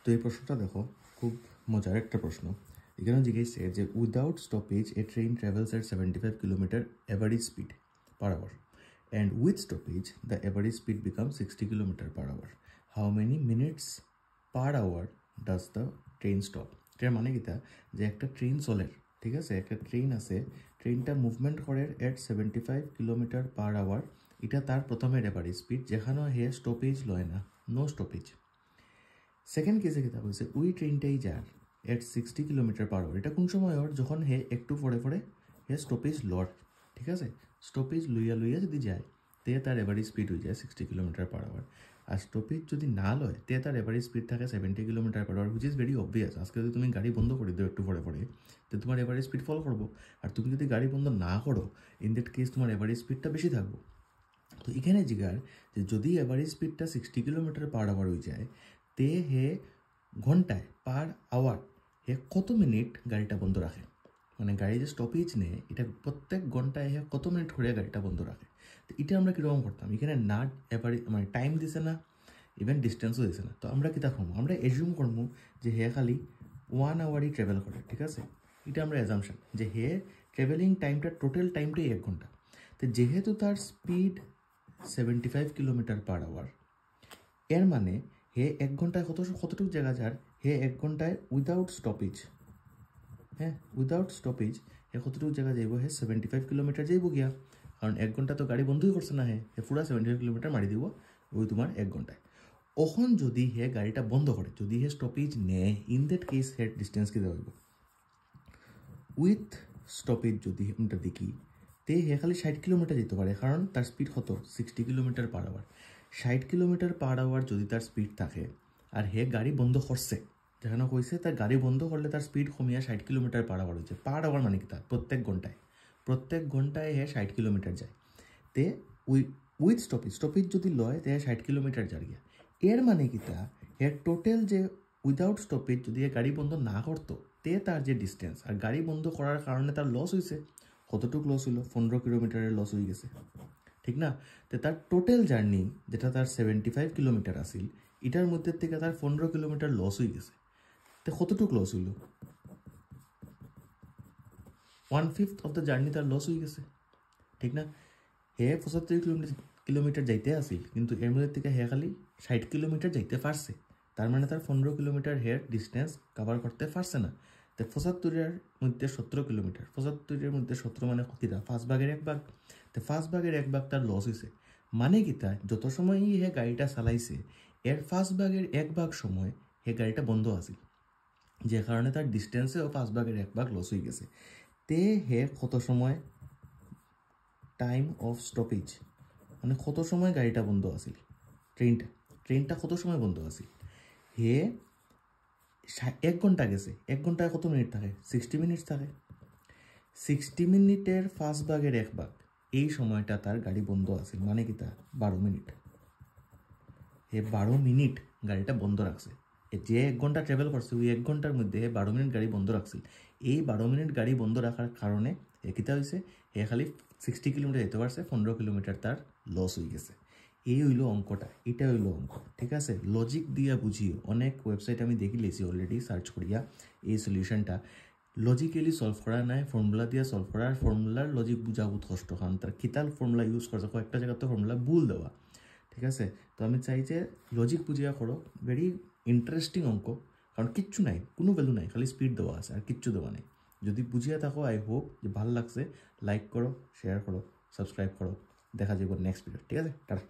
তো এই প্রশ্নটা দেখো, খুব মজার একটা প্রশ্ন। এখানে জিজ্ঞেসছে যে without stoppage a train travels at 75 kilometre average speed per hour and with stoppage the average speed becomes 60 kilometer per hour. How many minutes per hour does the train stop? এটার মানে কিতা যে একটা ট্রেন চলে, ঠিক আছে, একটা train আছে, ট্রেনটা মুভমেন্ট করে এট 75 কিলোমিটার পার আওয়ার, এটা তার প্রথমের অ্যাভারেজ স্পিড, যেখানে হে স্টপেজ লয় না, নো স্টপেজ। সেকেন্ড কেসে কিতা বলছে ওই ট্রেনটাই যার এট 60 কিলোমিটার পার আওয়ার, এটা কোন সময় ওর যখন হে একটু পরে পরে হে স্টপেজ লর, ঠিক আছে, স্টপেজ লইয়া যদি যায় তে তার এভারেজ স্পিড হয়ে যায় 60 কিলোমিটার পার আওয়ার। আর স্টপেজ যদি না লয় তে তার এভারেজ স্পিড থাকে 70 kilometre per hour, which is very obvious. আজকে যদি তুমি গাড়ি বন্ধ করে দিও একটু পরে পরে, তো তোমার এভারেজ স্পিড ফলো করবো। আর তুমি যদি গাড়ি বন্ধ না করো, ইন দ্যাট কেস তোমার এভারেজ স্পিডটা বেশি থাকবো। তো এখানে জিগার যে যদি এভারেজ স্পিডটা 60 কিলোমিটার পার আওয়ার হয়ে যায় তে হে ঘন্টায় পার আওয়ার হে কত মিনিট গাড়িটা বন্ধ রাখে, মানে গাড়ি যে স্টপেজ নেয় এটা প্রত্যেক ঘন্টায় হে কত মিনিট করে গাড়িটা বন্ধ রাখে। তো এটা আমরা কীরকম করতাম, এখানে না এভারেজ মানে টাইম দিছে না, ইভেন ডিস্টেন্সও দিছে না। তো আমরা কী দেখো, আমরা এজিউম করবো যে হে খালি 1 আওয়ারই ট্রাভেল করে, ঠিক আছে, এটা আমরা অ্যাজামশন যে হে ট্রাভেলিং টাইমটা টোটাল টাইমটাই 1 ঘন্টা। তো যেহেতু তার স্পিড 75 কিলোমিটার পার আওয়ার, এর মানে হে 1 ঘন্টায় কতটুকু জায়গা যার, হে 1 ঘন্টায় উইদাউট স্টপেজ, হ্যাঁ উইদাউট স্টপেজ হে কতটুকু জায়গা যাইব, হে 75 কিলোমিটার যাইব গিয়া, কারণ 1 ঘন্টা তো গাড়ি বন্ধই করছে না, হে পুরা 75 কিলোমিটার মারি দিব ওই তোমার 1 ঘন্টায়। ওখন যদি হে গাড়িটা বন্ধ করে, যদি হে স্টপেজ নেয়, ইন দ্যাট কেস হে ডিস্টেন্স কি দেওয়া হইব উইথ স্টপেজ যদি আমরা দেখি তে হে খালি 60 কিলোমিটার যেতে পারে, কারণ তার স্পিড কত 60 kilometre per hour. 60 kilometre per hour যদি তার স্পিড থাকে আর হে গাড়ি বন্ধ করছে, যেখানে কইছে তার গাড়ি বন্ধ করলে তার স্পিড কমিয়া 60 কিলোমিটার পার আওয়ার হচ্ছে, পার আওয়ার মানে কি তার প্রত্যেক ঘন্টায় হে 60 কিলোমিটার যায়, তে উইথ স্টপেজ যদি লয় তে 60 কিলোমিটার যায় গিয়া। এর মানে কি তা হে টোটাল যে উইদাউট স্টপেজ যদি গাড়ি বন্ধ না করতো তে তার যে ডিস্টেন্স, আর গাড়ি বন্ধ করার কারণে তার লস হয়েছে, কতটুকু লস হইল, 15 কিলোমিটারের লস হয়ে গেছে, ঠিক না। তো তার টোটাল জার্নি যেটা তার 75 কিলোমিটার আসিল, এটার মধ্যে থেকে তার 15 কিলোমিটার লস হয়ে গেছে। তো কতটুকু লস হইল, 1/5 অফ দ্য জার্নি তার লস হয়ে গেছে, ঠিক না। হে 75 কিলোমিটার যাইতে আসিল, কিন্তু এর মধ্যে থেকে হে খালি 60 কিলোমিটার যাইতে পারছে, তার মানে তার 15 কিলোমিটার হেয়ার ডিস্টেন্স কভার করতে পারছে না। তো 75-এর মধ্যে 17 কিলোমিটার, 75-এর মধ্যে 17 মানে কতটা, 5 ভাগের 1 ভাগ। তো 5 ভাগের 1 ভাগ তার লস হয়েছে, মানে কি তা যত সময় হে গাড়িটা চালাইছে এর 5 ভাগের 1 ভাগ সময় হে গাড়িটা বন্ধ আছিল, যে কারণে তার ডিস্টেন্সেও 5 ভাগের 1 ভাগ লস হয়ে গেছে। তে হে কত সময় টাইম অফ স্টপেজ, মানে কত সময় গাড়িটা বন্ধ আছিল, ট্রেনটা কত সময় বন্ধ আছিল, হে 1 ঘন্টা গেছে, 1 ঘন্টায় কত মিনিট থাকে, 60 মিনিট থাকে, 60 মিনিটের 5 ভাগের 1 ভাগ এই সময়টা তার গাড়ি বন্ধ আছিল, মানে কি তা 12 মিনিট। হে 12 মিনিট গাড়িটা বন্ধ রাখছে, যে 1 ঘন্টা ট্রাভেল করছে ওই 1 ঘন্টার মধ্যে 12 মিনিট গাড়ি বন্ধ রাখছিল। এই 12 মিনিট গাড়ি বন্ধ রাখার কারণে কিতা হয়েছে, হে খালি 60 কিলোমিটার যেতে পারছে, 15 কিলোমিটার তার লস হয়ে গেছে। এই হইল অঙ্কটা, এটা হইল অঙ্ক, ঠিক আছে। লজিক দিয়া বুঝিও, অনেক ওয়েবসাইট আমি দেখি লেছি অলরেডি সার্চ করিয়া এই সলিউশনটা লজিক্যালি সলভ করা নাই, ফর্মুলা দিয়ে সলভ করার, ফর্মুলার লজিক বুঝা বহুত কষ্ট, কারণ তার কিতাল ফর্মুলা ইউজ করছে, কয়েকটা জায়গায় তো ফর্মুলা ভুল দেওয়া, ঠিক আছে। তো আমি চাই যে লজিক বুঝিয়া করো, ভেরি ইন্টারেস্টিং অঙ্ক, কারণ কিচ্ছু নাই, কোনো ভ্যালু নাই, খালি স্পিড দেওয়া আছে আর কিচ্ছু দেওয়া নেই। যদি বুঝিয়া থাকো আই হোপ যে ভালো লাগছে, লাইক করো, শেয়ার করো, সাবস্ক্রাইব করো, দেখা যাবে নেক্সট ভিডিও, ঠিক আছে, টাটা।